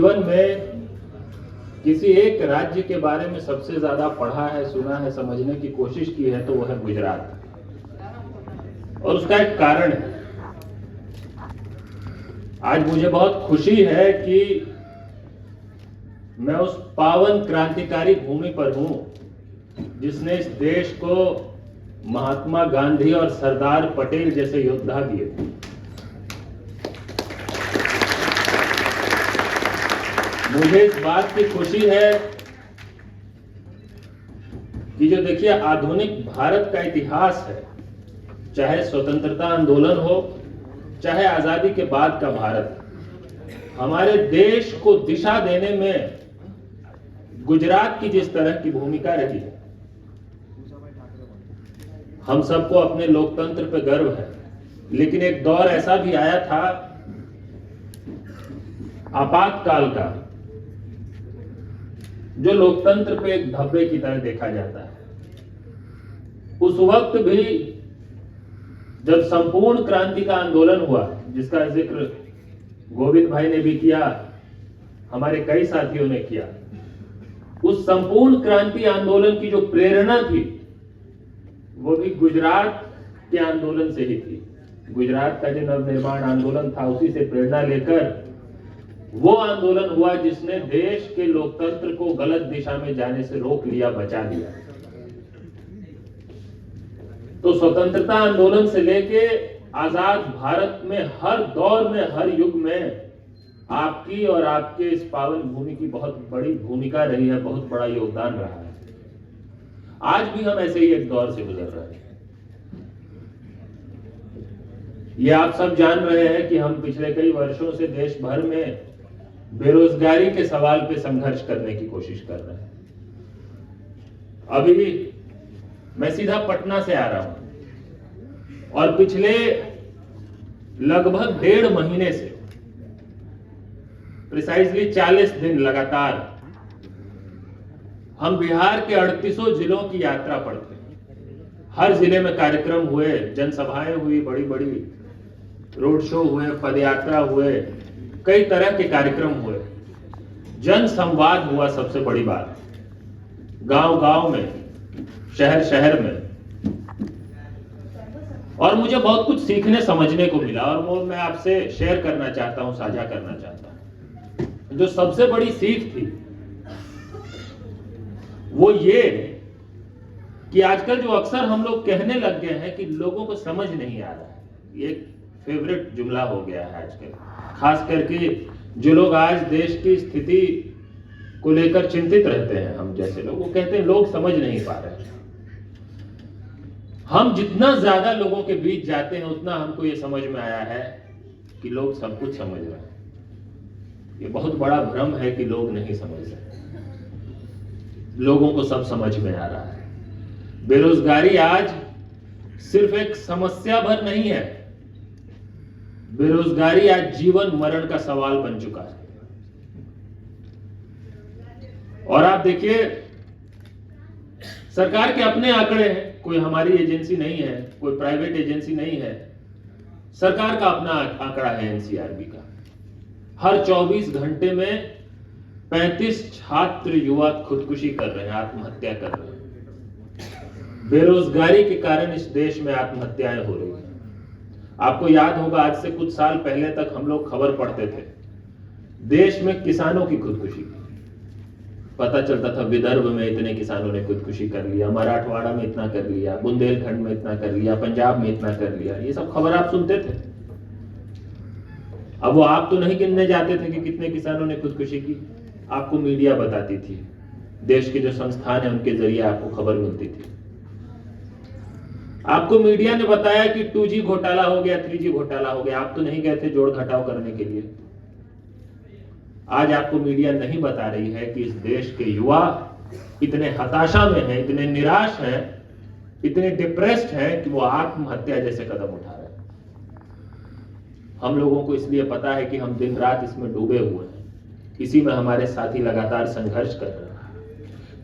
जीवन में किसी एक राज्य के बारे में सबसे ज्यादा पढ़ा है, सुना है, समझने की कोशिश की है तो वो है गुजरात। और उसका एक कारण है। आज मुझे बहुत खुशी है कि मैं उस पावन क्रांतिकारी भूमि पर हूं जिसने इस देश को महात्मा गांधी और सरदार पटेल जैसे योद्धा दिए। मुझे इस बात की खुशी है कि जो देखिए आधुनिक भारत का इतिहास है, चाहे स्वतंत्रता आंदोलन हो, चाहे आजादी के बाद का भारत, हमारे देश को दिशा देने में गुजरात की जिस तरह की भूमिका रही है, हम सबको अपने लोकतंत्र पे गर्व है। लेकिन एक दौर ऐसा भी आया था आपातकाल का, जो लोकतंत्र पे एक धब्बे की तरह देखा जाता है। उस वक्त भी जब संपूर्ण क्रांति का आंदोलन हुआ, जिसका जिक्र गोविंद भाई ने भी किया, हमारे कई साथियों ने किया, उस संपूर्ण क्रांति आंदोलन की जो प्रेरणा थी वो भी गुजरात के आंदोलन से ही थी। गुजरात का जो नवनिर्माण आंदोलन था, उसी से प्रेरणा लेकर वो आंदोलन हुआ जिसने देश के लोकतंत्र को गलत दिशा में जाने से रोक लिया, बचा लिया। तो स्वतंत्रता आंदोलन से लेके आजाद भारत में हर दौर में, हर युग में आपकी और आपके इस पावन भूमि की बहुत बड़ी भूमिका रही है, बहुत बड़ा योगदान रहा है। आज भी हम ऐसे ही एक दौर से गुजर रहे हैं। ये आप सब जान रहे हैं कि हम पिछले कई वर्षों से देश भर में बेरोजगारी के सवाल पे संघर्ष करने की कोशिश कर रहे हैं। अभी मैं सीधा पटना से आ रहा हूं और पिछले लगभग 1.5 महीने से, प्रिसाइजली 40 दिन लगातार हम बिहार के 38 जिलों की यात्रा पड़ते हैं। हर जिले में कार्यक्रम हुए, जनसभाएं हुई, बड़ी बड़ी रोड शो हुए, पदयात्रा हुए, कई तरह के कार्यक्रम हुए, जन संवाद हुआ। सबसे बड़ी बात, गांव गांव में, शहर शहर में, और मुझे बहुत कुछ सीखने समझने को मिला और वो मैं आपसे शेयर करना चाहता हूं, साझा करना चाहता हूं। जो सबसे बड़ी सीख थी वो ये कि आजकल जो अक्सर हम लोग कहने लग गए हैं कि लोगों को समझ नहीं आ रहा है, ये एक फेवरेट जुमला हो गया है आजकल। खास करके जो लोग आज देश की स्थिति को लेकर चिंतित रहते हैं, हम जैसे लोग, वो कहते हैं लोग समझ नहीं पा रहे। हम जितना ज्यादा लोगों के बीच जाते हैं उतना हमको ये समझ में आया है कि लोग सब कुछ समझ रहे हैं। ये बहुत बड़ा भ्रम है कि लोग नहीं समझ रहे। लोगों को सब समझ में आ रहा है। बेरोजगारी आज सिर्फ एक समस्या भर नहीं है, बेरोजगारी आज जीवन मरण का सवाल बन चुका है। और आप देखिए, सरकार के अपने आंकड़े हैं, कोई हमारी एजेंसी नहीं है, कोई प्राइवेट एजेंसी नहीं है, सरकार का अपना आंकड़ा है एनसीआरबी का। हर 24 घंटे में 35 छात्र युवा खुदकुशी कर रहे हैं, आत्महत्या कर रहे हैं। बेरोजगारी के कारण इस देश में आत्महत्याएं हो रही हैं। आपको याद होगा, आज से कुछ साल पहले तक हम लोग खबर पढ़ते थे देश में किसानों की खुदकुशी। पता चलता था विदर्भ में इतने किसानों ने खुदकुशी कर लिया, मराठवाड़ा में इतना कर लिया, बुंदेलखंड में इतना कर लिया, पंजाब में इतना कर लिया। ये सब खबर आप सुनते थे। अब वो आप तो नहीं गिनने जाते थे कि कितने किसानों ने खुदकुशी की, आपको मीडिया बताती थी, देश के जो संस्थान है उनके जरिए आपको खबर मिलती थी। आपको मीडिया ने बताया कि 2G घोटाला हो गया, 3G घोटाला हो गया, आप तो नहीं गए थे जोड़ घटाव करने के लिए। आज आपको मीडिया नहीं बता रही है कि इस देश के युवा इतने हताशा में हैं, इतने निराश हैं, इतने डिप्रेस्ड हैं कि वो आत्महत्या जैसे कदम उठा रहे हैं। हम लोगों को इसलिए पता है कि हम दिन रात इसमें डूबे हुए हैं, इसी में हमारे साथी लगातार संघर्ष कर रहे हैं।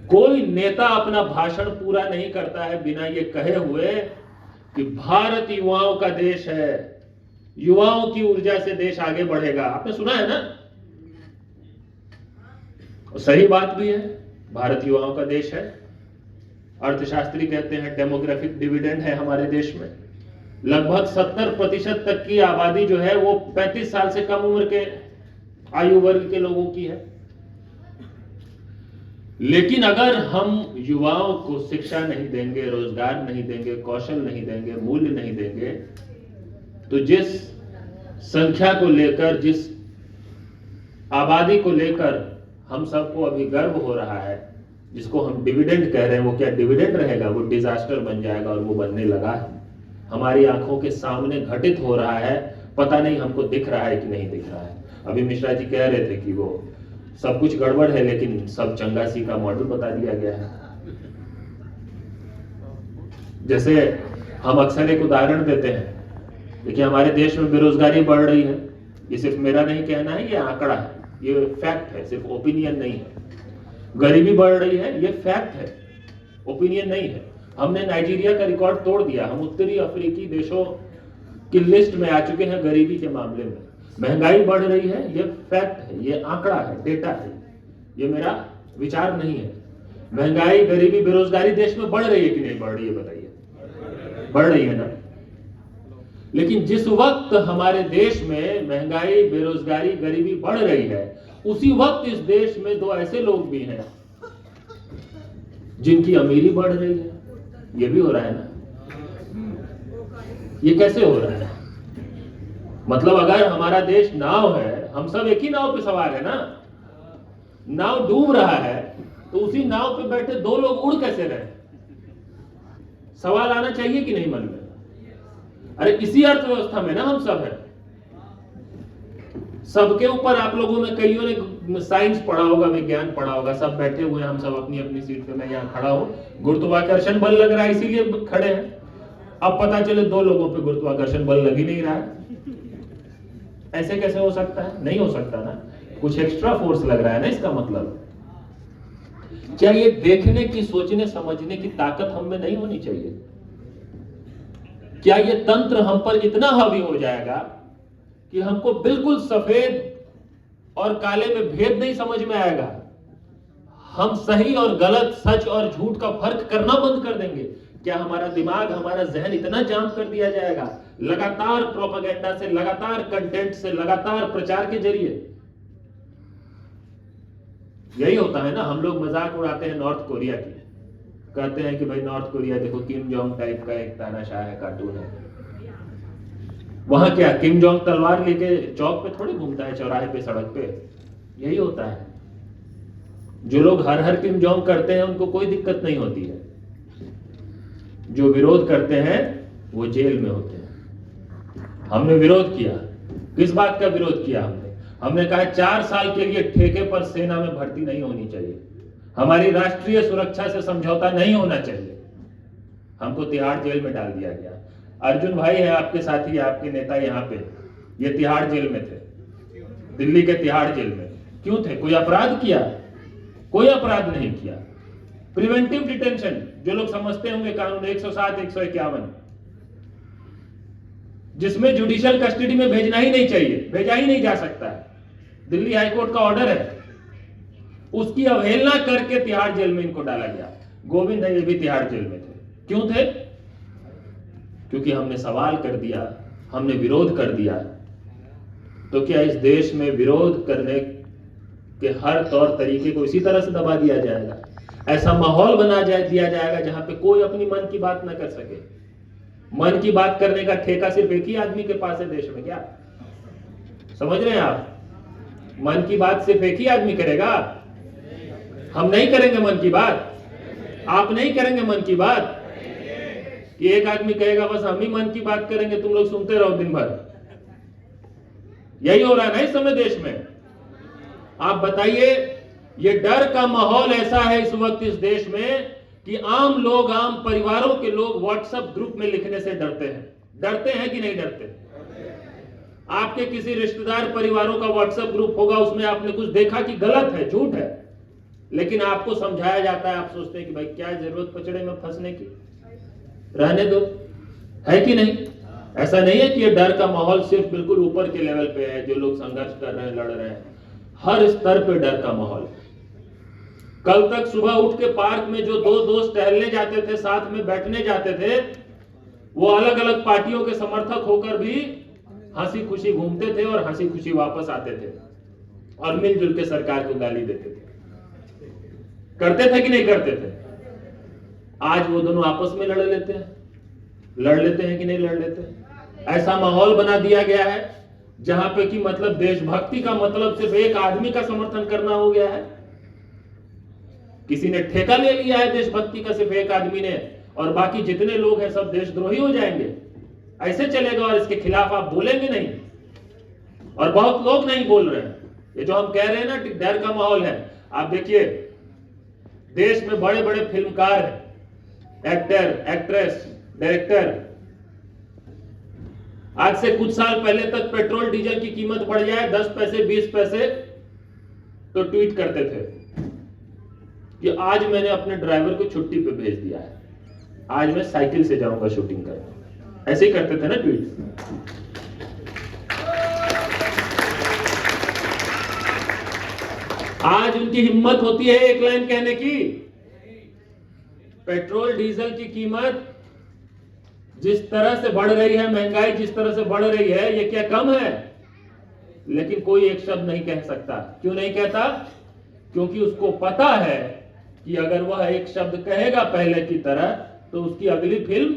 कोई नेता अपना भाषण पूरा नहीं करता है बिना ये कहे हुए कि भारत युवाओं का देश है, युवाओं की ऊर्जा से देश आगे बढ़ेगा। आपने सुना है ना? सही बात भी है, भारत युवाओं का देश है। अर्थशास्त्री कहते हैं डेमोग्राफिक डिविडेंड है हमारे देश में। लगभग 70% तक की आबादी जो है वो 35 साल से कम उम्र के आयु वर्ग के लोगों की है। लेकिन अगर हम युवाओं को शिक्षा नहीं देंगे, रोजगार नहीं देंगे, कौशल नहीं देंगे, मूल्य नहीं देंगे, तो जिस संख्या को लेकर, जिस आबादी को लेकर हम सबको अभी गर्व हो रहा है, जिसको हम डिविडेंड कह रहे हैं, वो क्या डिविडेंड रहेगा? वो डिजास्टर बन जाएगा। और वो बनने लगा है, हमारी आंखों के सामने घटित हो रहा है। पता नहीं हमको दिख रहा है कि नहीं दिख रहा है। अभी मिश्रा जी कह रहे थे कि वो सब कुछ गड़बड़ है, लेकिन सब चंगासी का मॉडल बता दिया गया है। जैसे हम अक्सर एक उदाहरण देते हैं, देखिए हमारे देश में बेरोजगारी बढ़ रही है। ये सिर्फ मेरा नहीं कहना है, ये आंकड़ा है, ये फैक्ट है, सिर्फ ओपिनियन नहीं है। गरीबी बढ़ रही है, ये फैक्ट है, ओपिनियन नहीं है। हमने नाइजीरिया का रिकॉर्ड तोड़ दिया। हम उत्तरी अफ्रीकी देशों की लिस्ट में आ चुके हैं गरीबी के मामले में। महंगाई बढ़ रही है, ये फैक्ट है, ये आंकड़ा है, डेटा है, ये मेरा विचार नहीं है। महंगाई, गरीबी, बेरोजगारी देश में बढ़ रही है कि नहीं बढ़ रही है? बताइए, बढ़ रही है ना। लेकिन जिस वक्त हमारे देश में महंगाई, बेरोजगारी, गरीबी बढ़ रही है, उसी वक्त इस देश में दो ऐसे लोग भी हैं जिनकी अमीरी बढ़ रही है। ये भी हो रहा है ना। ये कैसे हो रहा है? मतलब अगर हमारा देश नाव है, हम सब एक ही नाव पे सवार है ना, नाव डूब रहा है, तो उसी नाव पे बैठे दो लोग उड़ कैसे रहे? सवाल आना चाहिए कि नहीं मन में? अरे इसी अर्थव्यवस्था में ना हम सब है। सबके ऊपर आप लोगों में कईयों ने साइंस पढ़ा होगा, विज्ञान पढ़ा होगा, सब बैठे हुए हैं, हम सब अपनी अपनी सीट पे। मैं यहाँ खड़ा हूं, गुरुत्वाकर्षण बल लग रहा है, इसीलिए खड़े हैं। अब पता चले दो लोगों पे गुरुत्वाकर्षण बल लग ही नहीं रहा है। ऐसे कैसे हो सकता है? नहीं हो सकता ना, कुछ एक्स्ट्रा फोर्स लग रहा है ना। इसका मतलब क्या ये देखने की, सोचने समझने की ताकत हम में नहीं होनी चाहिए? क्या ये तंत्र हम पर इतना हावी हो जाएगा कि हमको बिल्कुल सफेद और काले में भेद नहीं समझ में आएगा? हम सही और गलत, सच और झूठ का फर्क करना बंद कर देंगे? क्या हमारा दिमाग, हमारा जहन इतना जाम कर दिया जाएगा लगातार प्रोपेगेंडा से, लगातार कंटेंट से, लगातार प्रचार के जरिए? यही होता है ना। हम लोग मजाक उड़ाते हैं नॉर्थ कोरिया की, कहते हैं कि भाई नॉर्थ कोरिया देखो किम जोंग टाइप का एक तानाशाह है, कार्टून है। वहां क्या किम जोंग तलवार लेके चौक पे थोड़ी घूमता है, चौराहे पे, सड़क पे? यही होता है। जो लोग हर हर किम जोंग करते हैं उनको कोई दिक्कत नहीं होती है, जो विरोध करते हैं वो जेल में होते हैं। हमने विरोध किया, किस बात का विरोध किया? हमने कहा 4 साल के लिए ठेके पर सेना में भर्ती नहीं होनी चाहिए, हमारी राष्ट्रीय सुरक्षा से समझौता नहीं होना चाहिए। हमको तिहाड़ जेल में डाल दिया गया। अर्जुन भाई है आपके साथी, आपके नेता यहाँ पे, ये तिहाड़ जेल में थे, दिल्ली के तिहाड़ जेल में। क्यों थे? कोई अपराध किया? कोई अपराध नहीं किया। प्रिवेंटिव डिटेंशन, जो लोग समझते होंगे कानून 107, 151, जिसमें जुडिशियल कस्टडी में भेजना ही नहीं चाहिए, भेजा ही नहीं जा सकता है, दिल्ली हाईकोर्ट का ऑर्डर है, उसकी अवहेलना करके तिहाड़ जेल में इनको डाला गया। गोविंद है, ये भी तिहाड़ जेल में थे। क्यों थे? क्योंकि हमने सवाल कर दिया, हमने विरोध कर दिया। तो क्या इस देश में विरोध करने के हर तौर तरीके को इसी तरह से दबा दिया जाएगा? ऐसा माहौल दिया जाएगा जहां पे कोई अपनी मन की बात ना कर सके? मन की बात करने का ठेका सिर्फ एक ही आदमी के पास है देश में, क्या समझ रहे हैं आप? मन की बात सिर्फ एक ही आदमी करेगा। हम नहीं करेंगे मन की बात, आप नहीं करेंगे मन की बात, कि एक आदमी कहेगा बस हम ही मन की बात करेंगे, तुम लोग सुनते रहो दिन भर। यही हो रहा है ना इस समय देश में। आप बताइए, ये डर का माहौल ऐसा है इस वक्त इस देश में कि आम लोग, आम परिवारों के लोग व्हाट्सएप ग्रुप में लिखने से डरते हैं। डरते हैं कि नहीं डरते? आपके किसी रिश्तेदार परिवारों का व्हाट्सएप ग्रुप होगा, उसमें आपने कुछ देखा कि गलत है, झूठ है, लेकिन आपको समझाया जाता है, आप सोचते हैं कि भाई क्या जरूरत पचड़े में फंसने की, रहने दो, है कि नहीं? ऐसा नहीं है कि ये डर का माहौल सिर्फ बिल्कुल ऊपर के लेवल पे है, जो लोग संघर्ष कर रहे हैं, लड़ रहे हैं। हर स्तर पे डर का माहौल है। कल तक सुबह उठ के पार्क में जो दो दोस्त टहलने जाते थे, साथ में बैठने जाते थे, वो अलग अलग पार्टियों के समर्थक होकर भी हंसी खुशी घूमते थे और हंसी खुशी वापस आते थे और मिलजुल के सरकार को गाली देते थे। करते थे कि नहीं करते थे? आज वो दोनों आपस में लड़ लेते हैं कि नहीं लड़ लेते हैं? ऐसा माहौल बना दिया गया है जहां पे कि मतलब देशभक्ति का मतलब सिर्फ एक आदमी का समर्थन करना हो गया है। किसी ने ठेका ले लिया है देशभक्ति का, सिर्फ एक आदमी ने, और बाकी जितने लोग हैं सब देशद्रोही हो जाएंगे। ऐसे चलेगा और इसके खिलाफ आप बोलेंगे नहीं, और बहुत लोग नहीं बोल रहे हैं। ये जो हम कह रहे हैं ना कि डर का माहौल है, आप देखिए देश में बड़े बड़े फिल्मकार हैं, एक्टर, एक्ट्रेस, डायरेक्टर, आज से कुछ साल पहले तक पेट्रोल डीजल की कीमत बढ़ जाए 10 पैसे 20 पैसे तो ट्वीट करते थे कि आज मैंने अपने ड्राइवर को छुट्टी पे भेज दिया है, आज मैं साइकिल से जाऊंगा शूटिंग करने। ऐसे ही करते थे ना ट्वीट। आज उनकी हिम्मत होती है एक लाइन कहने की, पेट्रोल डीजल की कीमत जिस तरह से बढ़ रही है, महंगाई जिस तरह से बढ़ रही है, ये क्या कम है? लेकिन कोई एक शब्द नहीं कह सकता। क्यों नहीं कहता? क्योंकि उसको पता है कि अगर वह एक शब्द कहेगा पहले की तरह तो उसकी अगली फिल्म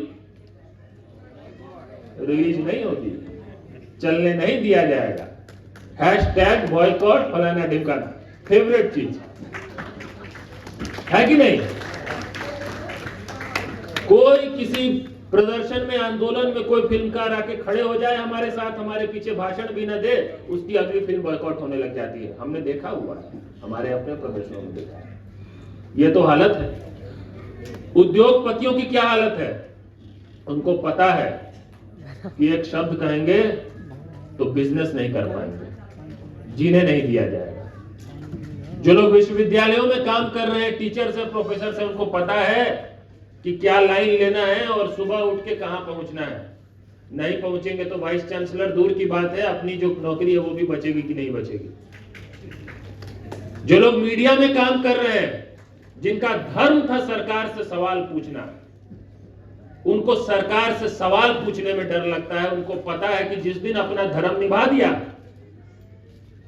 रिलीज नहीं होगी, चलने नहीं दिया जाएगा। हैशटैग बॉयकॉट फलाना ढिमकाना, फेवरेट चीज है कि नहीं? कोई किसी प्रदर्शन में, आंदोलन में कोई फिल्मकार आके खड़े हो जाए हमारे साथ, हमारे पीछे भाषण भी न दे, उसकी अगली फिल्म बॉयकॉट होने लग जाती है। हमने देखा हुआ है, हमारे अपने प्रदर्शनों में देखा है। ये तो हालत है। उद्योगपतियों की क्या हालत है? उनको पता है कि एक शब्द कहेंगे तो बिजनेस नहीं कर पाएंगे, जीने नहीं दिया जाएगा। जो लोग विश्वविद्यालयों में काम कर रहे हैं, टीचर से, प्रोफेसर से, उनको पता है कि क्या लाइन लेना है और सुबह उठ के कहां पहुंचना है। नहीं पहुंचेंगे तो वाइस चांसलर दूर की बात है, अपनी जो नौकरी है वो भी बचेगी कि नहीं बचेगी। जो लोग मीडिया में काम कर रहे हैं, जिनका धर्म था सरकार से सवाल पूछना, उनको सरकार से सवाल पूछने में डर लगता है। उनको पता है कि जिस दिन अपना धर्म निभा दिया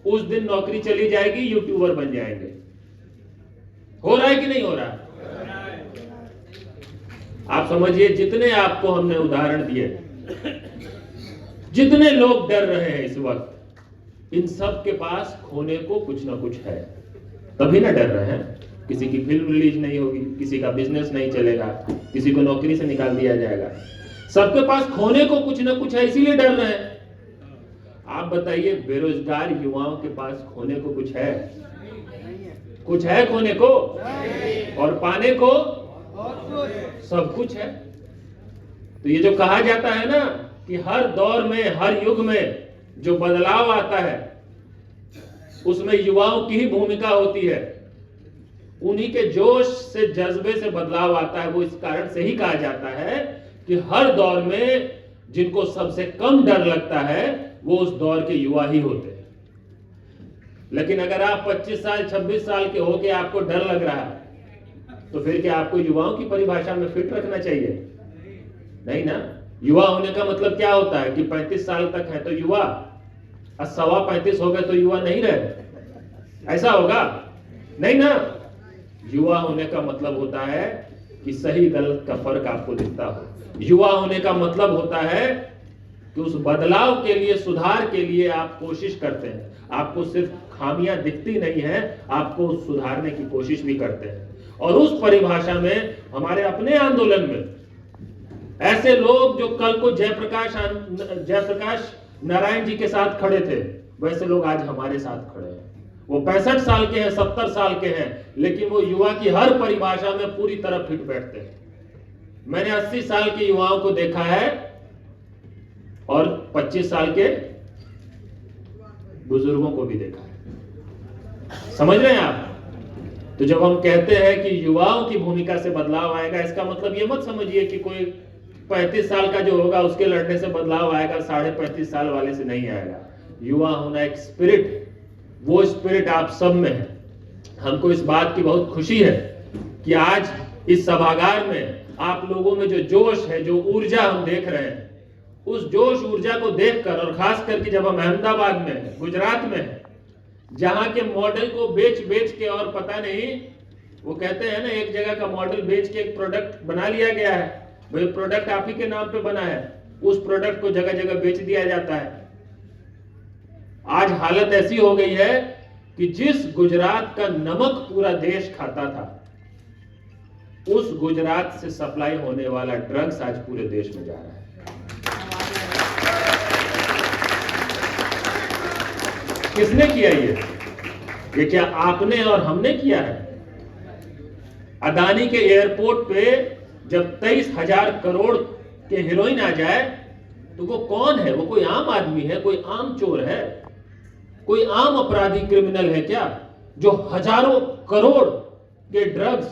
उस दिन नौकरी चली जाएगी, यूट्यूबर बन जाएंगे। हो रहा है कि नहीं हो रहा? आप समझिए, जितने आपको हमने उदाहरण दिए, जितने लोग डर रहे हैं इस वक्त, इन सब के पास खोने को कुछ ना कुछ है, तभी ना डर रहे हैं। किसी की फिल्म रिलीज नहीं होगी, किसी का बिजनेस नहीं चलेगा, किसी को नौकरी से निकाल दिया जाएगा। सबके पास खोने को कुछ ना कुछ है, इसीलिए डर रहे हैं। आप बताइए, बेरोजगार युवाओं के पास खोने को कुछ है? कुछ है खोने को? और पाने को सब कुछ है। तो ये जो कहा जाता है ना कि हर दौर में, हर युग में जो बदलाव आता है उसमें युवाओं की ही भूमिका होती है। उन्हीं के जोश से, जज्बे से बदलाव आता है। वो इस कारण से ही कहा जाता है कि हर दौर में जिनको सबसे कम डर लगता है वो उस दौर के युवा ही होते हैं। लेकिन अगर आप 25 साल 26 साल के हो के आपको डर लग रहा है तो फिर क्या आपको युवाओं की परिभाषा में फिट रखना चाहिए? नहीं ना। युवा होने का मतलब क्या होता है कि 35 साल तक है तो युवा, और 35 हो गए तो युवा नहीं रहे, ऐसा होगा? नहीं ना। युवा होने का मतलब होता है कि सही गलत का फर्क आपको दिखता हो। युवा होने का मतलब होता है कि उस बदलाव के लिए, सुधार के लिए आप कोशिश करते हैं। आपको सिर्फ खामियां दिखती नहीं है, आपको सुधारने की कोशिश भी करते हैं। और उस परिभाषा में हमारे अपने आंदोलन में ऐसे लोग जो कल को जयप्रकाश नारायण जी के साथ खड़े थे, वैसे लोग आज हमारे साथ खड़े हैं। वो 65 साल के हैं, 70 साल के हैं, लेकिन वो युवा की हर परिभाषा में पूरी तरह फिट बैठते हैं। मैंने 80 साल के युवाओं को देखा है और 25 साल के बुजुर्गों को भी देखा है। समझ रहे हैं आप? तो जब हम कहते हैं कि युवाओं की भूमिका से बदलाव आएगा, इसका मतलब ये मत समझिए कि कोई 35 साल का जो होगा उसके लड़ने से बदलाव आएगा, 35.5 साल वाले से नहीं आएगा। युवा होना एक स्पिरिट, वो स्पिरिट आप सब में है। हमको इस बात की बहुत खुशी है कि आज इस सभागार में आप लोगों में जो जोश है, जो ऊर्जा हम देख रहे हैं, उस जोश ऊर्जा को देखकर, और खास करके जब हम अहमदाबाद में हैं, गुजरात में हैं, जहां के मॉडल को बेच बेच के, और पता नहीं, वो कहते हैं ना, एक जगह का मॉडल बेच के एक प्रोडक्ट बना लिया गया है, भाई प्रोडक्ट आप ही के नाम पे बना है, उस प्रोडक्ट को जगह जगह बेच दिया जाता है। आज हालत ऐसी हो गई है कि जिस गुजरात का नमक पूरा देश खाता था, उस गुजरात से सप्लाई होने वाला ड्रग्स आज पूरे देश में जा रहा है। किसने किया ये क्या आपने और हमने किया है? अदानी के एयरपोर्ट पे जब 23,000 करोड़ के हेरोइन आ जाए तो वो कौन है? वो कोई आम आदमी है? कोई आम चोर है? कोई आम अपराधी क्रिमिनल है क्या, जो हजारों करोड़ के ड्रग्स,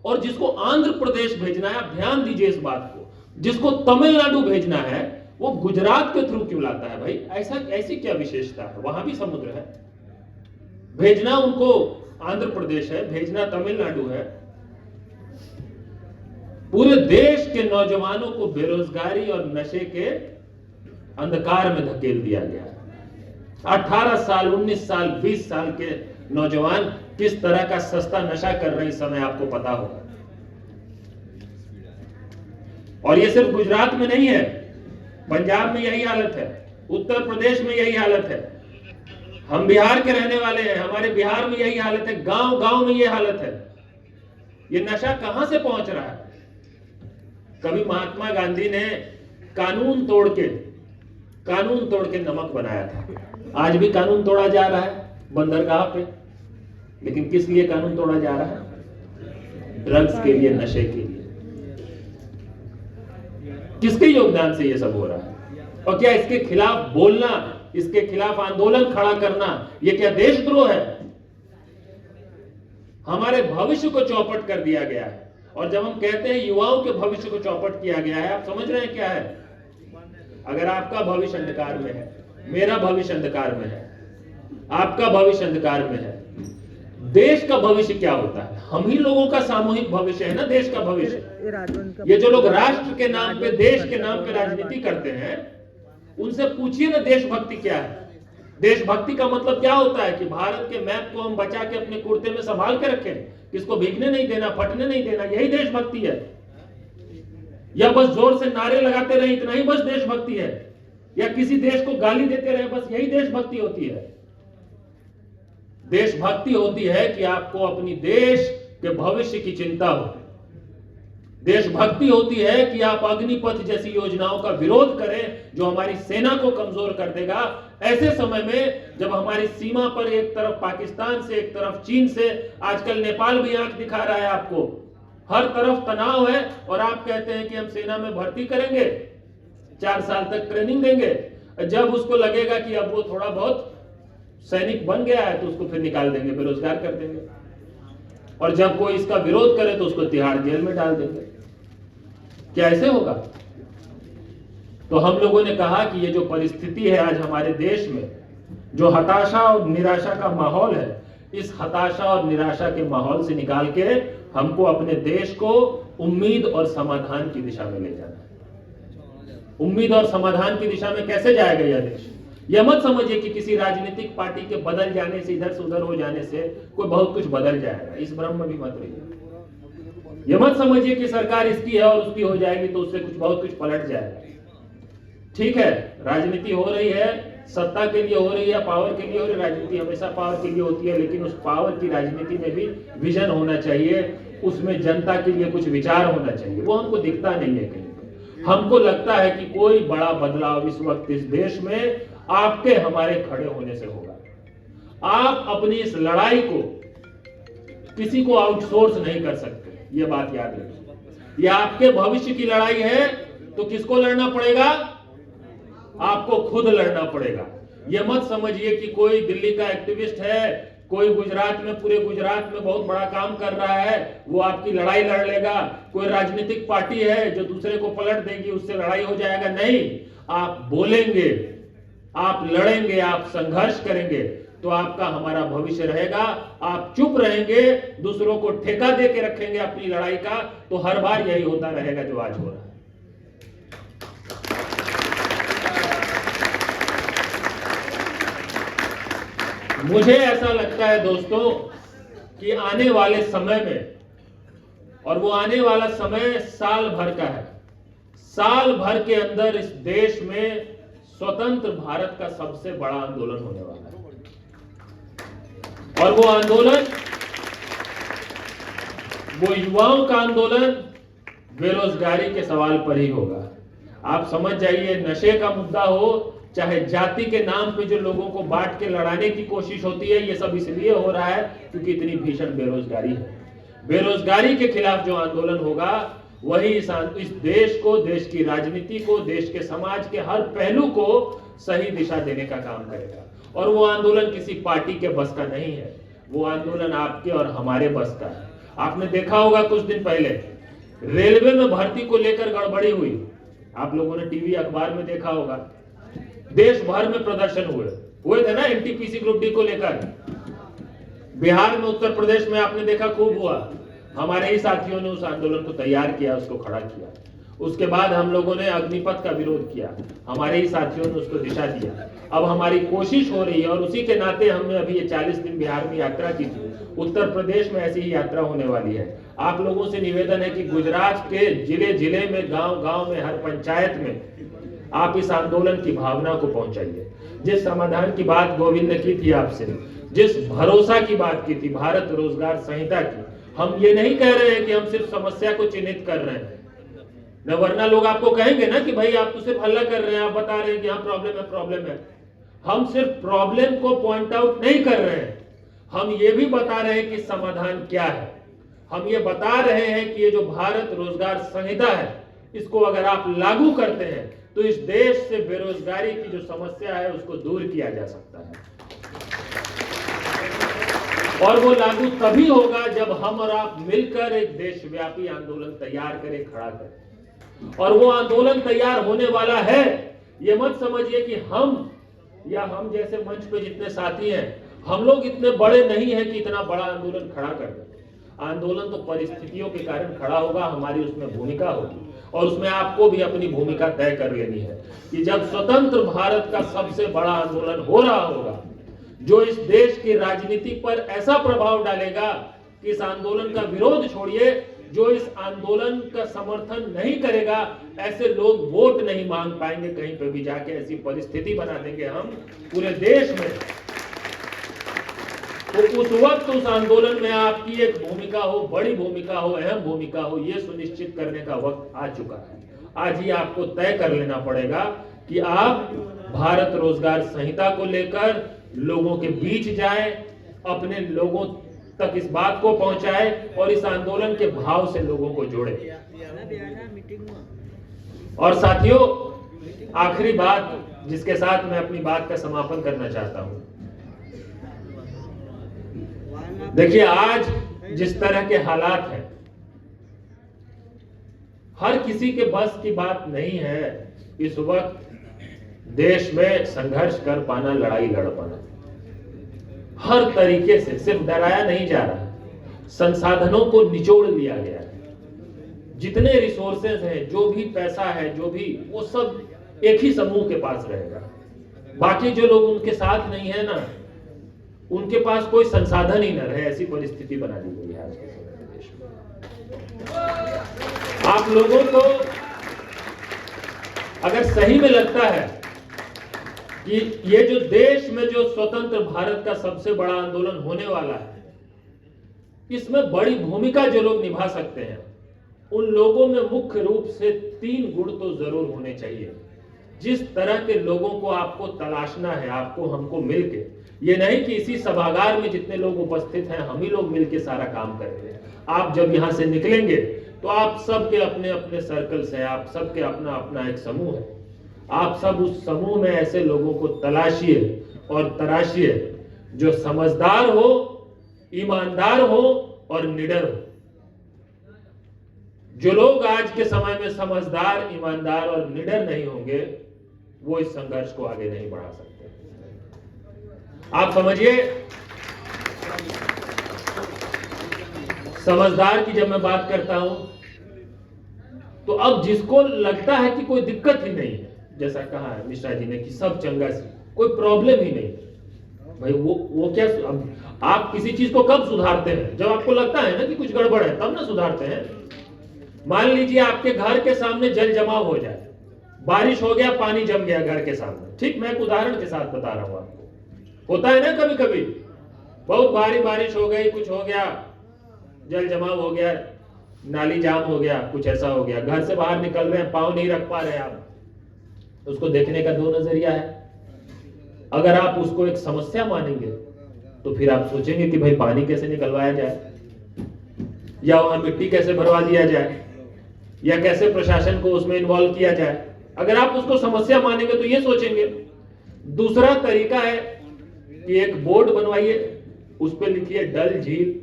और जिसको आंध्र प्रदेश भेजना है, आप ध्यान दीजिए इस बात को, जिसको तमिलनाडु भेजना है, वो गुजरात के थ्रू क्यों लाता है? भाई ऐसी क्या विशेषता है? वहां भी समुद्र है, भेजना उनको आंध्र प्रदेश है, भेजना तमिलनाडु है। पूरे देश के नौजवानों को बेरोजगारी और नशे के अंधकार में धकेल दिया गया है। 18 साल, 19 साल, 20 साल के नौजवान किस तरह का सस्ता नशा कर रहे हैं इस समय आपको पता होगा। और ये सिर्फ गुजरात में नहीं है, पंजाब में यही हालत है, उत्तर प्रदेश में यही हालत है, हम बिहार के रहने वाले हैं, हमारे बिहार में यही हालत है, गांव गांव में यही हालत है। ये नशा कहां से पहुंच रहा है? कभी महात्मा गांधी ने कानून तोड़ के नमक बनाया था, आज भी कानून तोड़ा जा रहा है बंदरगाह पे, लेकिन किस लिए कानून तोड़ा जा रहा है? ड्रग्स के लिए, नशे के लिए। किसके योगदान से ये सब हो रहा है? और क्या इसके खिलाफ बोलना, इसके खिलाफ आंदोलन खड़ा करना, ये क्या देशद्रोह है? हमारे भविष्य को चौपट कर दिया गया है। और जब हम कहते हैं युवाओं के भविष्य को चौपट किया गया है, आप समझ रहे हैं क्या है? अगर आपका भविष्य अंधकार में है, मेरा भविष्य अंधकार में है, आपका भविष्य अंधकार में है, देश का भविष्य क्या होता है? हम ही लोगों का सामूहिक भविष्य है ना देश का भविष्य। ये जो लोग राष्ट्र के नाम पे, देश के नाम पे राजनीति करते हैं, उनसे पूछिए ना देशभक्ति क्या है। देशभक्ति का मतलब क्या होता है? कि भारत के मैप को हम बचा के अपने कुर्ते में संभाल के रखें, किसको भीगने नहीं देना, फटने नहीं देना, यही देशभक्ति है? या बस जोर से नारे लगाते रहे, इतना ही बस देशभक्ति है? या किसी देश को गाली देते रहे, बस यही देशभक्ति होती है? देशभक्ति होती है कि आपको अपनी देश के भविष्य की चिंता हो। देशभक्ति होती है कि आप अग्निपथ जैसी योजनाओं का विरोध करें जो हमारी सेना को कमजोर कर देगा। ऐसे समय में जब हमारी सीमा पर एक तरफ पाकिस्तान से, एक तरफ चीन से, आजकल नेपाल भी आंख दिखा रहा है आपको, हर तरफ तनाव है, और आप कहते हैं कि हम सेना में भर्ती करेंगे, 4 साल तक ट्रेनिंग देंगे। जब उसको लगेगा कि अब वो थोड़ा बहुत सैनिक बन गया है तो उसको फिर निकाल देंगे, बेरोजगार कर देंगे। और जब कोई इसका विरोध करे तो उसको तिहाड़ जेल में डाल देंगे। क्या ऐसे होगा? तो हम लोगों ने कहा कि ये जो परिस्थिति है आज हमारे देश में, जो हताशा और निराशा का माहौल है, इस हताशा और निराशा के माहौल से निकाल के हमको अपने देश को उम्मीद और समाधान की दिशा में ले जाना है। उम्मीद और समाधान की दिशा में कैसे जाएगा यह देश? यह मत समझिए कि किसी राजनीतिक पार्टी के बदल जाने से, इधर से उधर हो जाने से कोई बहुत कुछ बदल जाएगा, इस भ्रम में भी मत रहिए। यह मत समझिए कि सरकार इसकी है और उसकी हो जाएगी तो उससे बहुत कुछ पलट जाएगा। ठीक है, राजनीति हो रही है, सत्ता के लिए हो रही है, पावर के लिए हो रही है। राजनीति हमेशा पावर के लिए होती है, लेकिन उस पावर की राजनीति में भी विजन होना चाहिए, उसमें जनता के लिए कुछ विचार होना चाहिए। वो हमको दिखता नहीं है कहीं पे। हमको लगता है कि कोई बड़ा बदलाव इस वक्त इस देश में आपके हमारे खड़े होने से होगा। आप अपनी इस लड़ाई को किसी को आउटसोर्स नहीं कर सकते, ये बात याद रखिए। ये आपके भविष्य की लड़ाई है, तो किसको लड़ना पड़ेगा? आपको खुद लड़ना पड़ेगा। ये मत समझिए कि कोई दिल्ली का एक्टिविस्ट है, कोई गुजरात में, पूरे गुजरात में बहुत बड़ा काम कर रहा है, वो आपकी लड़ाई लड़ लेगा। कोई राजनीतिक पार्टी है जो दूसरे को पलट देगी, उससे लड़ाई हो जाएगा। नहीं, आप बोलेंगे, आप लड़ेंगे, आप संघर्ष करेंगे, तो आपका हमारा भविष्य रहेगा। आप चुप रहेंगे, दूसरों को ठेका दे के रखेंगे अपनी लड़ाई का, तो हर बार यही होता रहेगा जो आज हो रहा है। मुझे ऐसा लगता है दोस्तों कि आने वाले समय में, और वो आने वाला समय साल भर का है, साल भर के अंदर इस देश में स्वतंत्र भारत का सबसे बड़ा आंदोलन होने वाला है। और वो आंदोलन, वो युवाओं का आंदोलन बेरोजगारी के सवाल पर ही होगा। आप समझ जाइए, नशे का मुद्दा हो, चाहे जाति के नाम पे जो लोगों को बांट के लड़ाने की कोशिश होती है, ये सब इसलिए हो रहा है क्योंकि इतनी भीषण बेरोजगारी है। बेरोजगारी के खिलाफ जो आंदोलन होगा वही इस देश को, देश की राजनीति को, देश के समाज के हर पहलू को सही दिशा देने का काम करेगा। और वो आंदोलन किसी पार्टी के बस का नहीं है, वो आंदोलन आपके और हमारे बस का है। आपने देखा होगा कुछ दिन पहले रेलवे में भर्ती को लेकर गड़बड़ी हुई, आप लोगों ने टीवी अखबार में देखा होगा। देश भर में प्रदर्शन हुए थे ना एनटीपीसी ग्रुप डी को लेकर। बिहार में, उत्तर प्रदेश में आपने देखा खूब हुआ। हमारे ही साथियों ने उस आंदोलन को तैयार किया, उसको खड़ा किया। उसके बाद हम लोगों ने अग्निपथ का विरोध किया, हमारे ही साथियों ने उसको दिशा दिया। अब हमारी कोशिश हो रही है, और उसी के नाते हमने अभी ये 40 दिन बिहार में यात्रा की थी। उत्तर प्रदेश में ऐसी ही यात्रा होने वाली है। आप लोगों से निवेदन है कि गुजरात के जिले जिले में, गांव गांव में, हर पंचायत में आप इस आंदोलन की भावना को पहुंचाइए। जिस समाधान की बात गोविंद ने की थी आपसे, जिस भरोसा की बात की थी भारत रोजगार संहिता की, हम ये नहीं कह रहे हैं कि हम सिर्फ समस्या को चिन्हित कर रहे हैं न, वरना लोग आपको कहेंगे ना कि भाई आप तो सिर्फ हल्ला कर रहे हैं, आप बता रहे हैं कि हाँ प्रॉब्लम है। हम सिर्फ प्रॉब्लम को पॉइंट आउट नहीं कर रहे हैं, हम ये भी बता रहे हैं कि समाधान क्या है। हम ये बता रहे हैं कि ये जो भारत रोजगार संहिता है, इसको अगर आप लागू करते हैं तो इस देश से बेरोजगारी की जो समस्या है उसको दूर किया जा सकता है। और वो लागू तभी होगा जब हम और आप मिलकर एक देशव्यापी आंदोलन तैयार करें, खड़ा करें। और वो आंदोलन तैयार होने वाला है। ये मत समझिए कि हम या हम जैसे मंच पे जितने साथी हैं, हम लोग इतने बड़े नहीं हैं कि इतना बड़ा आंदोलन खड़ा कर दें। आंदोलन तो परिस्थितियों के कारण खड़ा होगा, हमारी उसमें भूमिका होगी, और उसमें आपको भी अपनी भूमिका तय कर लेनी है कि जब स्वतंत्र भारत का सबसे बड़ा आंदोलन हो रहा होगा, जो इस देश की राजनीति पर ऐसा प्रभाव डालेगा कि इस आंदोलन का विरोध छोड़िए, जो इस आंदोलन का समर्थन नहीं करेगा, ऐसे लोग वोट नहीं मांग पाएंगे कहीं पे भी जाके। ऐसी परिस्थिति बना देंगे हम पूरे देश में। तो उस वक्त उस आंदोलन में आपकी एक भूमिका हो, बड़ी भूमिका हो, अहम भूमिका हो, यह सुनिश्चित करने का वक्त आ चुका है। आज ही आपको तय कर लेना पड़ेगा कि आप भारत रोजगार संहिता को लेकर लोगों के बीच जाएं, अपने लोगों तक इस बात को पहुंचाएं और इस आंदोलन के भाव से लोगों को जोड़ें। और साथियों, आखिरी बात जिसके साथ मैं अपनी बात का समापन करना चाहता हूं, देखिए आज जिस तरह के हालात हैं, हर किसी के बस की बात नहीं है इस वक्त देश में संघर्ष कर पाना, लड़ाई लड़ पाना। हर तरीके से सिर्फ डराया नहीं जा रहा, संसाधनों को निचोड़ लिया गया है। जितने रिसोर्सेज हैं, जो भी पैसा है, जो भी, वो सब एक ही समूह के पास रहेगा। बाकी जो लोग उनके साथ नहीं है ना, उनके पास कोई संसाधन ही न रहे, ऐसी परिस्थिति बना दी गई है आज के समय में देश में। आप लोगों को अगर सही में लगता है कि ये जो देश में जो स्वतंत्र भारत का सबसे बड़ा आंदोलन होने वाला है, इसमें बड़ी भूमिका जो लोग निभा सकते हैं, उन लोगों में मुख्य रूप से 3 गुण तो जरूर होने चाहिए। जिस तरह के लोगों को आपको तलाशना है, आपको हमको मिलके, ये नहीं कि इसी सभागार में जितने लोग उपस्थित हैं हम ही लोग मिलके सारा काम करेंगे। आप जब यहां से निकलेंगे तो आप सबके अपने अपने सर्कल्स हैं, आप सबके अपना अपना एक समूह है। आप सब उस समूह में ऐसे लोगों को तलाशिए और तराशिए जो समझदार हो, ईमानदार हो और निडर हो। जो लोग आज के समय में समझदार, ईमानदार और निडर नहीं होंगे, वो इस संघर्ष को आगे नहीं बढ़ा सकते। आप समझिए, समझदार की जब मैं बात करता हूं तो अब जिसको लगता है कि कोई दिक्कत ही नहीं है, जैसा कहा है मिश्रा जी ने कि सब चंगा से, कोई प्रॉब्लम ही नहीं, भाई वो क्या, अब आप किसी चीज को कब सुधारते हैं? जब आपको लगता है ना कि कुछ गड़बड़ है, तब ना सुधारते हैं। मान लीजिए आपके घर के सामने जल जमाव हो जाए, बारिश हो गया, पानी जम गया घर के सामने, ठीक, मैं एक उदाहरण के साथ बता रहा हूं आपको। होता है ना कभी कभी, बहुत भारी बारिश हो गई, कुछ हो गया, जल जमाव हो गया, नाली जाम हो गया, कुछ ऐसा हो गया, घर से बाहर निकल रहे हैं, पाँव नहीं रख पा रहे आप, उसको देखने का दो नजरिया है। अगर आप उसको एक समस्या मानेंगे तो फिर आप सोचेंगे कि भाई पानी कैसे निकलवाया जाए, या वहां मिट्टी कैसे भरवा दिया जाए, या कैसे प्रशासन को उसमें इन्वॉल्व किया जाए। अगर आप उसको समस्या मानेंगे तो ये सोचेंगे। दूसरा तरीका है कि एक बोर्ड बनवाइए, उस पर लिखिए डल झील,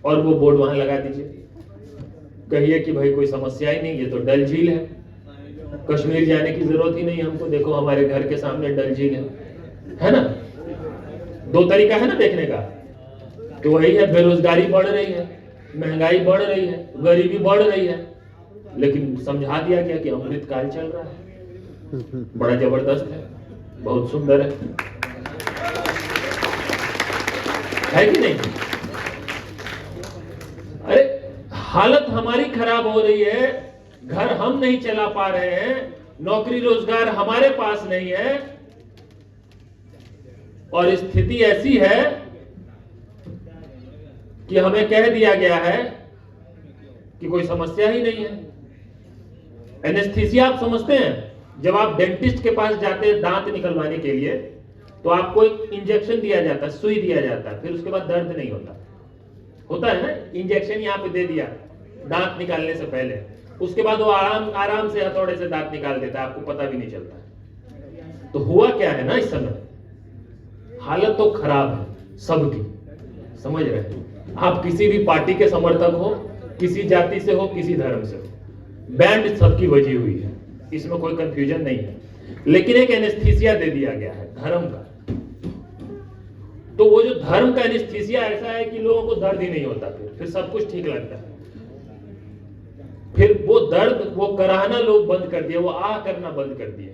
और वो बोर्ड वहां लगा दीजिए, कहिए कि भाई कोई समस्या ही नहीं, ये तो डल झील है, कश्मीर जाने की जरूरत ही नहीं हमको, देखो हमारे घर के सामने डल झील है ना। दो तरीका है ना देखने का, तो वही है, बेरोजगारी बढ़ रही है, महंगाई बढ़ रही है, गरीबी बढ़ रही है, लेकिन समझा दिया गया कि अमृत काल चल रहा है, बड़ा जबरदस्त है, बहुत सुंदर है कि नहीं? अरे हालत हमारी खराब हो रही है, घर हम नहीं चला पा रहे हैं, नौकरी रोजगार हमारे पास नहीं है, और स्थिति ऐसी है कि हमें कह दिया गया है कि कोई समस्या ही नहीं है। एनेस्थीसिया आप समझते हैं? जब आप डेंटिस्ट के पास जाते हैं दांत निकलवाने के लिए, तो आपको एक इंजेक्शन दिया जाता है, सुई दिया जाता है, फिर उसके बाद दर्द नहीं होता है ना, इंजेक्शन यहाँ पे दे दिया दांत निकालने से पहले, उसके बाद वो आराम से हथौड़े से दांत निकाल देता है, आपको पता भी नहीं चलता। तो हुआ क्या है ना, इस समय हालत तो खराब है सबकी, समझ रहे हैं? आप किसी भी पार्टी के समर्थक हो, किसी जाति से हो, किसी धर्म से हो, बैंड सबकी बजी हुई है, इसमें कोई कंफ्यूजन नहीं है, लेकिन एक एनेस्थीसिया दे दिया गया है धर्म का। तो वो जो धर्म का एनेस्थीसिया ऐसा है कि लोगों को दर्द ही नहीं होता, फिर सब कुछ ठीक लगता है, फिर वो दर्द, वो कराहना लोग बंद कर दिए, वो आह करना बंद कर दिए।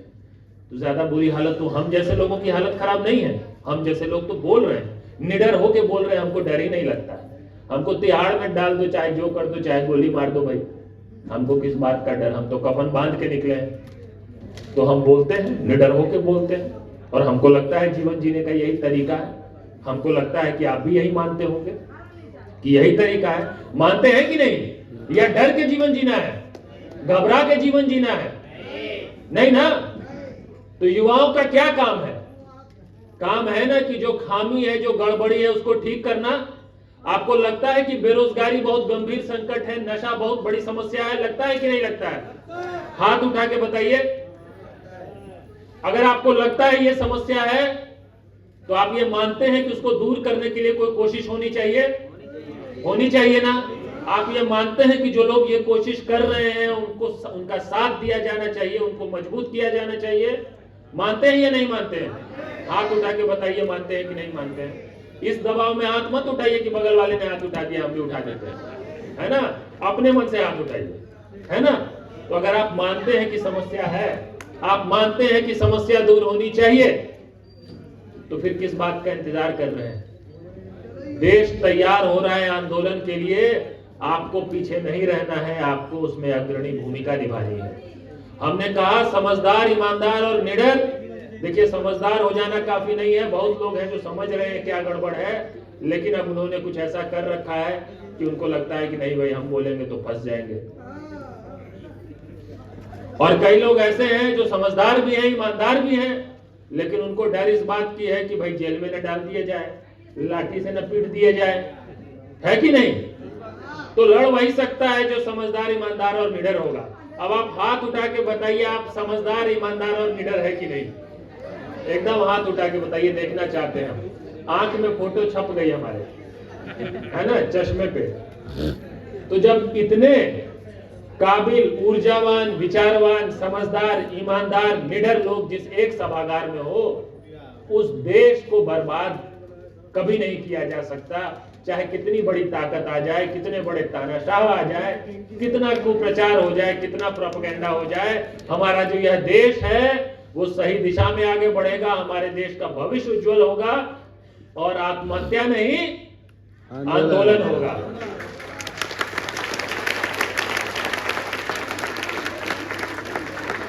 तो ज्यादा बुरी हालत तो हम जैसे लोगों की हालत खराब नहीं है, हम जैसे लोग तो बोल रहे हैं, निडर होके बोल रहे हैं, हमको डर ही नहीं लगता, हमको तिहाड़ में डाल दो, चाहे जो कर दो, चाहे गोली मार दो, भाई हमको किस बात का डर, हम तो कफन बांध के निकले हैं। तो हम बोलते हैं, निडर होके बोलते हैं, और हमको लगता है जीवन जीने का यही तरीका है। हमको लगता है कि आप भी यही मानते होंगे कि यही तरीका है। मानते हैं कि नहीं? या डर के जीवन जीना है, घबरा के जीवन जीना है? नहीं ना। तो युवाओं का क्या काम है? काम है ना कि जो खामी है, जो गड़बड़ी है, उसको ठीक करना। आपको लगता है कि बेरोजगारी बहुत गंभीर संकट है, नशा बहुत बड़ी समस्या है, लगता है कि नहीं लगता है? हाथ उठा के बताइए। अगर आपको लगता है ये समस्या है, तो आप ये मानते हैं कि उसको दूर करने के लिए कोई कोशिश होनी चाहिए? होनी चाहिए ना। आप ये मानते हैं कि जो लोग ये कोशिश कर रहे हैं उनको, उनका साथ दिया जाना चाहिए, उनको मजबूत किया जाना चाहिए? मानते हैं या नहीं मानते हैं? हाथ उठा के बताइए, मानते हैं कि नहीं मानते हैं? इस दबाव में हाथ मत उठाइए कि बगल वाले ने हाथ उठा दिया हम भी उठा देते हैं, है ना। अपने मन से हाथ उठाइए, है ना। तो अगर आप मानते हैं कि समस्या है, आप मानते हैं कि समस्या दूर होनी चाहिए, तो फिर किस बात का इंतजार कर रहे हैं? देश तैयार हो रहा है आंदोलन के लिए, आपको पीछे नहीं रहना है, आपको उसमें अग्रणी भूमिका निभानी है। हमने कहा समझदार, ईमानदार और निडर। देखिए, समझदार हो जाना काफी नहीं है, बहुत लोग हैं जो समझ रहे हैं क्या गड़बड़ है, लेकिन अब उन्होंने कुछ ऐसा कर रखा है कि उनको लगता है कि नहीं भाई हम बोलेंगे तो फंस जाएंगे। और कई लोग ऐसे हैं जो समझदार भी हैं, ईमानदार भी हैं, लेकिन उनको डर इस बात की है कि भाई जेल में न डाल दिया जाए, लाठी से न पीट दिया जाए, है कि नहीं। तो लड़ वही सकता है जो समझदार, ईमानदार और निडर होगा। अब आप हाथ उठा के बताइए, आप समझदार, ईमानदार और निडर है कि नहीं? एकदम हाथ उठा के बताइए, देखना चाहते हैं हम। आंख में फोटो छप गई हमारे, है ना, चश्मे पे। तो जब इतने काबिल, ऊर्जावान, विचारवान, समझदार, ईमानदार, निडर लोग जिस एक सभागार में हो, उस देश को बर्बाद कभी नहीं किया जा सकता, चाहे कितनी बड़ी ताकत आ जाए, कितने बड़े तानाशाह आ जाए, कितना कुप्रचार हो जाए, कितना प्रोपेगेंडा हो जाए। हमारा जो यह देश है वो सही दिशा में आगे बढ़ेगा, हमारे देश का भविष्य उज्जवल होगा और आत्महत्या नहीं आंदोलन होगा।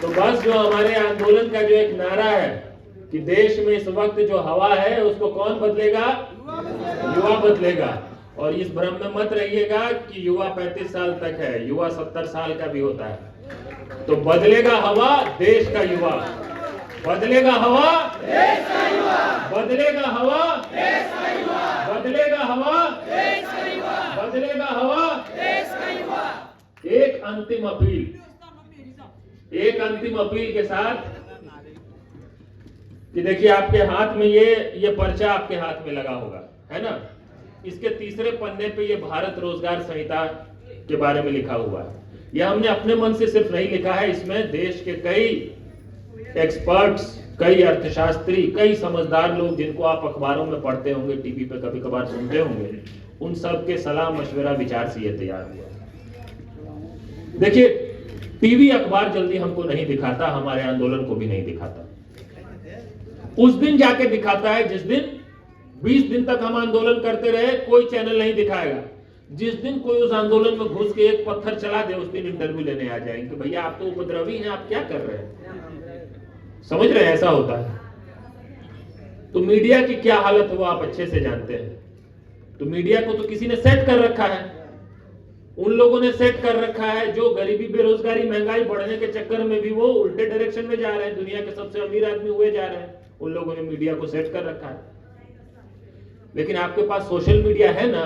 तो बस जो हमारे आंदोलन का जो एक नारा है कि देश में इस वक्त जो हवा है उसको कौन बदलेगा? युवा बदलेगा। और इस भ्रम में मत रहिएगा कि युवा 35 साल तक है, युवा 70 साल का भी होता है। तो बदलेगा हवा देश का युवा, बदलेगा हवा देश का युवा, बदलेगा हवा देश का युवा, बदलेगा हवा देश का युवा, बदलेगा हवा देश का युवा। एक अंतिम अपील के साथ कि देखिए आपके हाथ में ये पर्चा आपके हाथ में लगा होगा, है ना? इसके तीसरे पन्ने पे ये भारत रोजगार संहिता के बारे में लिखा हुआ है। यह हमने अपने मन से सिर्फ नहीं लिखा है, इसमें देश के कई एक्सपर्ट्स, कई अर्थशास्त्री, कई समझदार लोग जिनको आप अखबारों में पढ़ते होंगे, टीवी पे कभी कभार सुनते होंगे, उन सब के सलाह मशवरा विचार से ये तैयार हुआ। देखिए टीवी अखबार जल्दी हमको नहीं दिखाता, हमारे आंदोलन को भी नहीं दिखाता। उस दिन जाके दिखाता है जिस दिन 20 दिन तक हम आंदोलन करते रहे, कोई चैनल नहीं दिखाएगा। जिस दिन कोई उस आंदोलन में घुस के एक पत्थर चला दे, उस दिन इंटरव्यू लेने आ जाएंगे, भैया आप तो उपद्रवी हैं, आप क्या कर रहे हैं? समझ रहे हैं? ऐसा होता है। तो मीडिया की क्या हालत है वो आप अच्छे से जानते हैं। तो मीडिया को तो किसी ने सेट कर रखा है, उन लोगों ने सेट कर रखा है जो गरीबी, बेरोजगारी, महंगाई बढ़ने के चक्कर में भी वो उल्टे डायरेक्शन में जा रहे हैं, दुनिया के सबसे अमीर आदमी हुए जा रहे हैं। उन लोगों ने मीडिया को सेट कर रखा है। लेकिन आपके पास सोशल मीडिया है ना,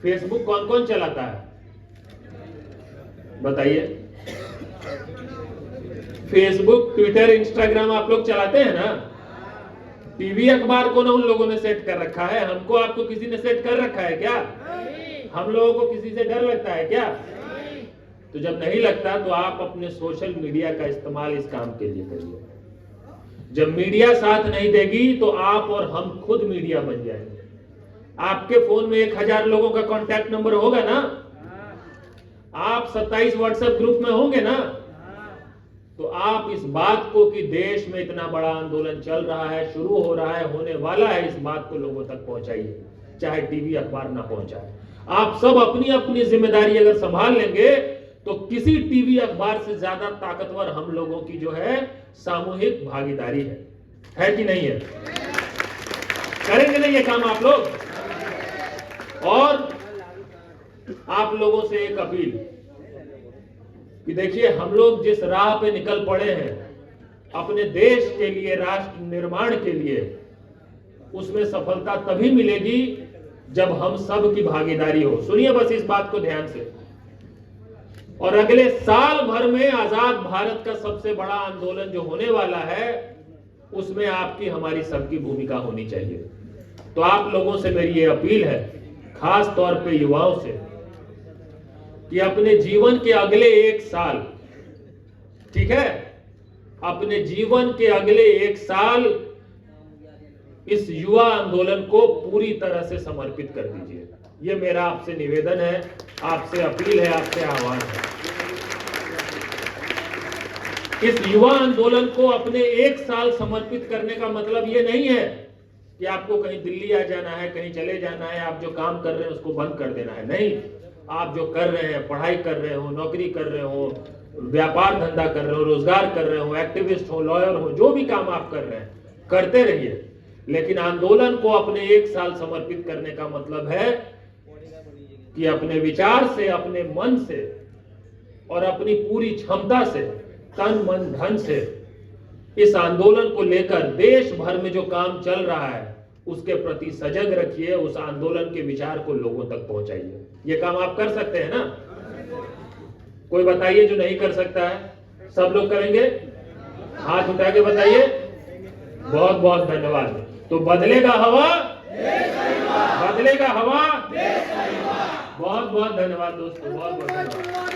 फेसबुक कौन कौन चलाता है बताइए? फेसबुक, ट्विटर, इंस्टाग्राम आप लोग चलाते हैं ना? टीवी अखबार को ना उन लोगों ने सेट कर रखा है, हमको आपको किसी ने सेट कर रखा है क्या? हम लोगों को किसी से डर लगता है क्या? तो जब नहीं लगता तो आप अपने सोशल मीडिया का इस्तेमाल इस काम के लिए करिए। जब मीडिया साथ नहीं देगी तो आप और हम खुद मीडिया बन जाएंगे। आपके फोन में 1000 लोगों का कांटेक्ट नंबर होगा ना, आप 27 व्हाट्सएप ग्रुप में होंगे ना, तो आप इस बात को कि देश में इतना बड़ा आंदोलन चल रहा है, शुरू हो रहा है, होने वाला है, इस बात को लोगों तक पहुंचाइए, चाहे टीवी अखबार ना पहुंचाए। आप सब अपनी अपनी जिम्मेदारी अगर संभाल लेंगे तो किसी टीवी अखबार से ज्यादा ताकतवर हम लोगों की जो है सामूहिक भागीदारी है कि नहीं है? करेंगे ना ये काम आप लोग? और आप लोगों से एक अपील कि देखिए हम लोग जिस राह पे निकल पड़े हैं अपने देश के लिए, राष्ट्र निर्माण के लिए, उसमें सफलता तभी मिलेगी जब हम सब की भागीदारी हो। सुनिए बस इस बात को ध्यान से। और अगले साल भर में आजाद भारत का सबसे बड़ा आंदोलन जो होने वाला है उसमें आपकी, हमारी सबकी भूमिका होनी चाहिए। तो आप लोगों से मेरी ये अपील है, खास तौर पे युवाओं से, कि अपने जीवन के अगले 1 साल, ठीक है, अपने जीवन के अगले 1 साल इस युवा आंदोलन को पूरी तरह से समर्पित कर दीजिए। ये मेरा आपसे निवेदन है, आपसे अपील है, आपसे आह्वान है। इस युवा आंदोलन को अपने 1 साल समर्पित करने का मतलब ये नहीं है कि आपको कहीं दिल्ली आ जाना है, कहीं चले जाना है, आप जो काम कर रहे हैं उसको बंद कर देना है। नहीं, आप जो कर रहे हैं, पढ़ाई कर रहे हो, नौकरी कर रहे हो, व्यापार धंधा कर रहे हो, रोजगार कर रहे हो, एक्टिविस्ट हो, लॉयर हो, जो भी काम आप कर रहे हैं करते रहिए। लेकिन आंदोलन को अपने 1 साल समर्पित करने का मतलब है कि अपने विचार से, अपने मन से और अपनी पूरी क्षमता से, तन मन धन से इस आंदोलन को लेकर देश भर में जो काम चल रहा है उसके प्रति सजग रखिए, उस आंदोलन के विचार को लोगों तक पहुंचाइए। ये काम आप कर सकते हैं ना? कोई बताइए जो नहीं कर सकता है? सब लोग करेंगे? हाथ उठा के बताइए। बहुत बहुत धन्यवाद। तो बदलेगा हवा, बदलेगा हवा। बहुत बहुत धन्यवाद दोस्तों, बहुत बहुत धन्यवाद।